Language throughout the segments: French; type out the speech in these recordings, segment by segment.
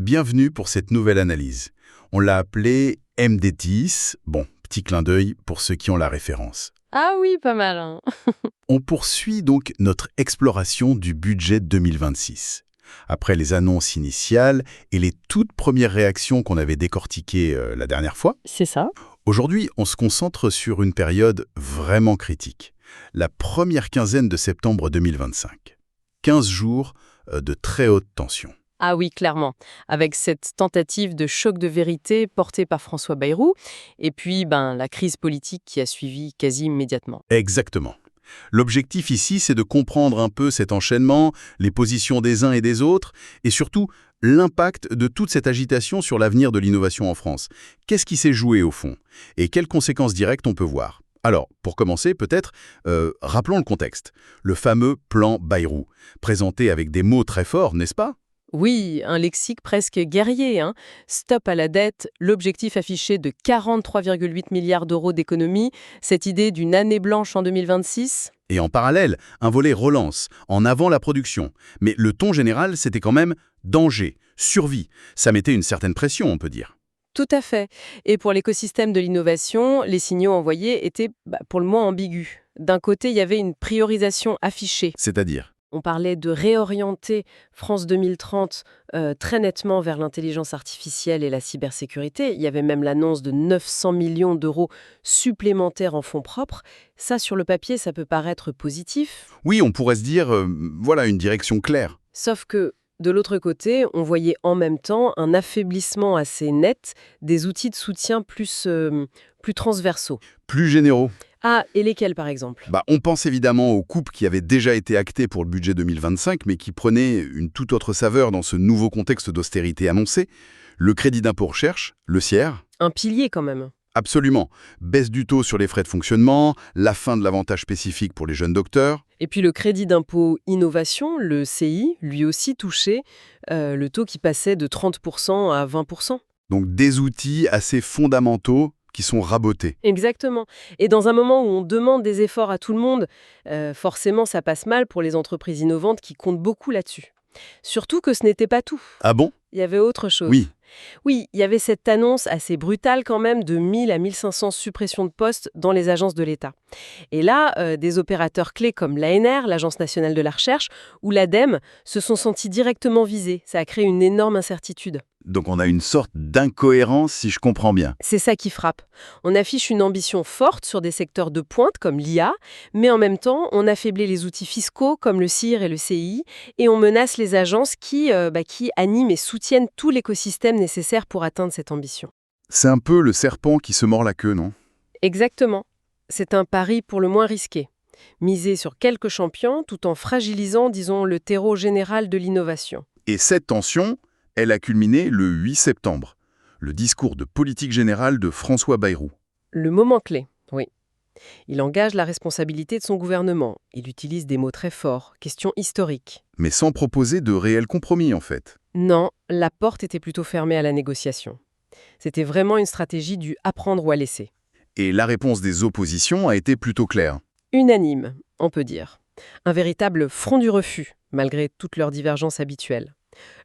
Bienvenue pour cette nouvelle analyse. On l'a appelée MDTIS. Bon, petit clin d'œil pour ceux qui ont la référence. Ah oui, pas mal, hein. On poursuit donc notre exploration du budget 2026. Après les annonces initiales et les toutes premières réactions qu'on avait décortiquées la dernière fois, C'est ça. aujourd'hui, on se concentre sur une période vraiment critique. La première quinzaine de septembre 2025. 15 jours de très haute tension. Ah oui, clairement. Avec cette tentative de choc de vérité portée par François Bayrou, et puis la crise politique qui a suivi quasi immédiatement. Exactement. L'objectif ici, c'est de comprendre un peu cet enchaînement, les positions des uns et des autres, et surtout l'impact de toute cette agitation sur l'avenir de l'innovation en France. Qu'est-ce qui s'est joué au fond? Et quelles conséquences directes on peut voir? Alors, pour commencer, peut-être, rappelons le contexte. Le fameux plan Bayrou, présenté avec des mots très forts, n'est-ce pas? Oui, un lexique presque guerrier, hein. Stop à la dette, l'objectif affiché de 43,8 milliards d'euros d'économie, cette idée d'une année blanche en 2026. Et en parallèle, un volet relance, en avant la production. Mais le ton général, c'était quand même danger, survie. Ça mettait une certaine pression, on peut dire. Tout à fait. Et pour l'écosystème de l'innovation, les signaux envoyés étaient pour le moins ambigus. D'un côté, il y avait une priorisation affichée. C'est-à-dire? On parlait de réorienter France 2030 très nettement vers l'intelligence artificielle et la cybersécurité. Il y avait même l'annonce de 900 millions d'euros supplémentaires en fonds propres. Ça, sur le papier, ça peut paraître positif. Oui, on pourrait se dire, voilà, une direction claire. Sauf que, de l'autre côté, on voyait en même temps un affaiblissement assez net des outils de soutien plus transversaux. Plus généraux. Ah, et lesquels, par exemple? On pense évidemment aux coupes qui avaient déjà été actées pour le budget 2025, mais qui prenaient une toute autre saveur dans ce nouveau contexte d'austérité annoncé. Le crédit d'impôt recherche, le CIR. Un pilier, quand même. Absolument. Baisse du taux sur les frais de fonctionnement, la fin de l'avantage spécifique pour les jeunes docteurs. Et puis le crédit d'impôt innovation, le CI, lui aussi touché, le taux qui passait de 30% à 20%. Donc des outils assez fondamentaux qui sont rabotés. Exactement. Et dans un moment où on demande des efforts à tout le monde, forcément ça passe mal pour les entreprises innovantes qui comptent beaucoup là-dessus. Surtout que ce n'était pas tout. Ah bon? Il y avait autre chose. Oui. Oui, il y avait cette annonce assez brutale quand même de 1000 à 1500 suppressions de postes dans les agences de l'État. Et là, des opérateurs clés comme l'ANR, l'Agence nationale de la recherche, ou l'ADEME se sont sentis directement visés. Ça a créé une énorme incertitude. Donc on a une sorte d'incohérence, si je comprends bien. C'est ça qui frappe. On affiche une ambition forte sur des secteurs de pointe comme l'IA, mais en même temps, on affaiblit les outils fiscaux comme le CIR et le CI, et on menace les agences qui animent et soutiennent tout l'écosystème nécessaire pour atteindre cette ambition. C'est un peu le serpent qui se mord la queue, non? Exactement. C'est un pari pour le moins risqué. Miser sur quelques champions tout en fragilisant, disons, le terreau général de l'innovation. Et cette tension, elle a culminé le 8 septembre, le discours de politique générale de François Bayrou. Le moment clé, oui. Il engage la responsabilité de son gouvernement. Il utilise des mots très forts, questions historiques. Mais sans proposer de réel compromis, en fait. Non, la porte était plutôt fermée à la négociation. C'était vraiment une stratégie du apprendre ou à laisser. Et la réponse des oppositions a été plutôt claire. Unanime, on peut dire. Un véritable front du refus, malgré toutes leurs divergences habituelles.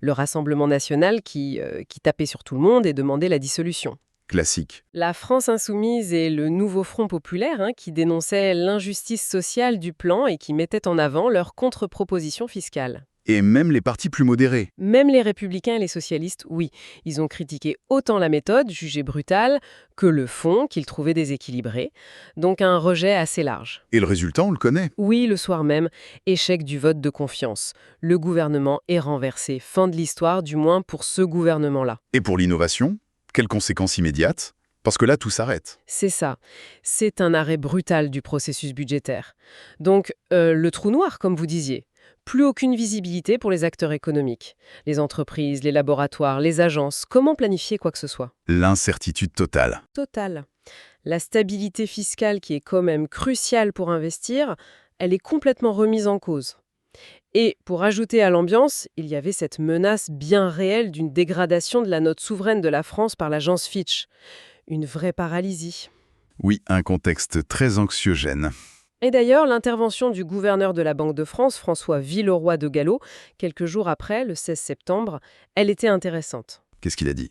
Le Rassemblement national qui tapait sur tout le monde et demandait la dissolution. Classique. La France insoumise et le nouveau Front populaire qui dénonçaient l'injustice sociale du plan et qui mettaient en avant leurs contre-propositions fiscales. Et même les partis plus modérés. Même les républicains et les socialistes, oui, ils ont critiqué autant la méthode, jugée brutale, que le fond, qu'ils trouvaient déséquilibré. Donc un rejet assez large. Et le résultat, on le connaît. Oui, le soir même, échec du vote de confiance. Le gouvernement est renversé. Fin de l'histoire, du moins pour ce gouvernement-là. Et pour l'innovation, quelles conséquences immédiates? Parce que là, tout s'arrête. C'est ça. C'est un arrêt brutal du processus budgétaire. Donc, le trou noir, comme vous disiez. Plus aucune visibilité pour les acteurs économiques. Les entreprises, les laboratoires, les agences. Comment planifier quoi que ce soit? L'incertitude totale. Totale. La stabilité fiscale, qui est quand même cruciale pour investir, elle est complètement remise en cause. Et pour ajouter à l'ambiance, il y avait cette menace bien réelle d'une dégradation de la note souveraine de la France par l'agence Fitch. Une vraie paralysie. Oui, un contexte très anxiogène. Et d'ailleurs, l'intervention du gouverneur de la Banque de France, François Villeroy de Galhau, quelques jours après, le 16 septembre, elle était intéressante. Qu'est-ce qu'il a dit?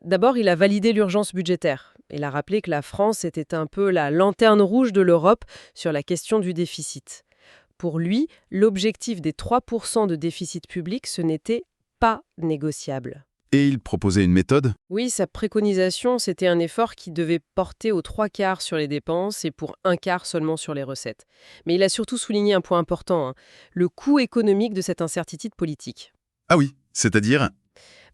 D'abord, il a validé l'urgence budgétaire. Il a rappelé que la France était un peu la lanterne rouge de l'Europe sur la question du déficit. Pour lui, l'objectif des 3% de déficit public, ce n'était pas négociable. Et il proposait une méthode? Oui, sa préconisation, c'était un effort qui devait porter aux 3/4 sur les dépenses et pour 1/4 seulement sur les recettes. Mais il a surtout souligné un point important, le coût économique de cette incertitude politique. Ah oui, c'est-à-dire?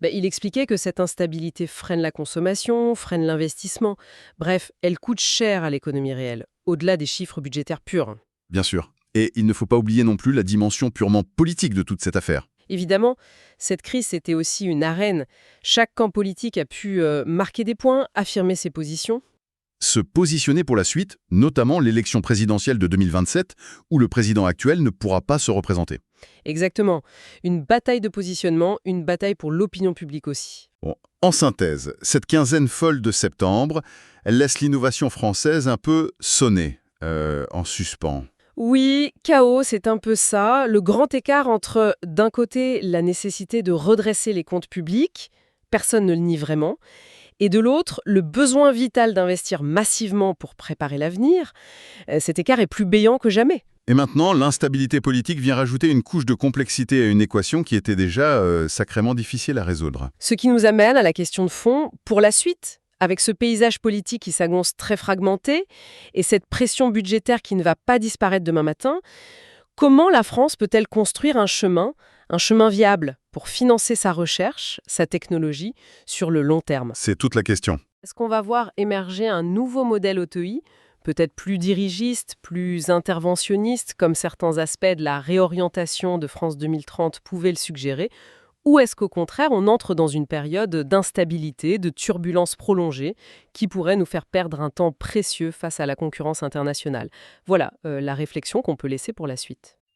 Il expliquait que cette instabilité freine la consommation, freine l'investissement. Bref, elle coûte cher à l'économie réelle, au-delà des chiffres budgétaires purs. Bien sûr. Et il ne faut pas oublier non plus la dimension purement politique de toute cette affaire. Évidemment, cette crise, c'était aussi une arène. Chaque camp politique a pu marquer des points, affirmer ses positions. Se positionner pour la suite, notamment l'élection présidentielle de 2027, où le président actuel ne pourra pas se représenter. Exactement. Une bataille de positionnement, une bataille pour l'opinion publique aussi. Bon, en synthèse, cette quinzaine folle de septembre, elle laisse l'innovation française un peu sonner, en suspens. Oui, chaos, c'est un peu ça. Le grand écart entre, d'un côté, la nécessité de redresser les comptes publics, personne ne le nie vraiment, et de l'autre, le besoin vital d'investir massivement pour préparer l'avenir, cet écart est plus béant que jamais. Et maintenant, l'instabilité politique vient rajouter une couche de complexité à une équation qui était déjà sacrément difficile à résoudre. Ce qui nous amène à la question de fond, pour la suite, avec ce paysage politique qui s'annonce très fragmenté et cette pression budgétaire qui ne va pas disparaître demain matin, comment la France peut-elle construire un chemin viable pour financer sa recherche, sa technologie, sur le long terme? C'est toute la question. Est-ce qu'on va voir émerger un nouveau modèle OTI, peut-être plus dirigiste, plus interventionniste, comme certains aspects de la réorientation de France 2030 pouvaient le suggérer, ou est-ce qu'au contraire, on entre dans une période d'instabilité, de turbulence prolongée, qui pourrait nous faire perdre un temps précieux face à la concurrence internationale? Voilà la réflexion qu'on peut laisser pour la suite.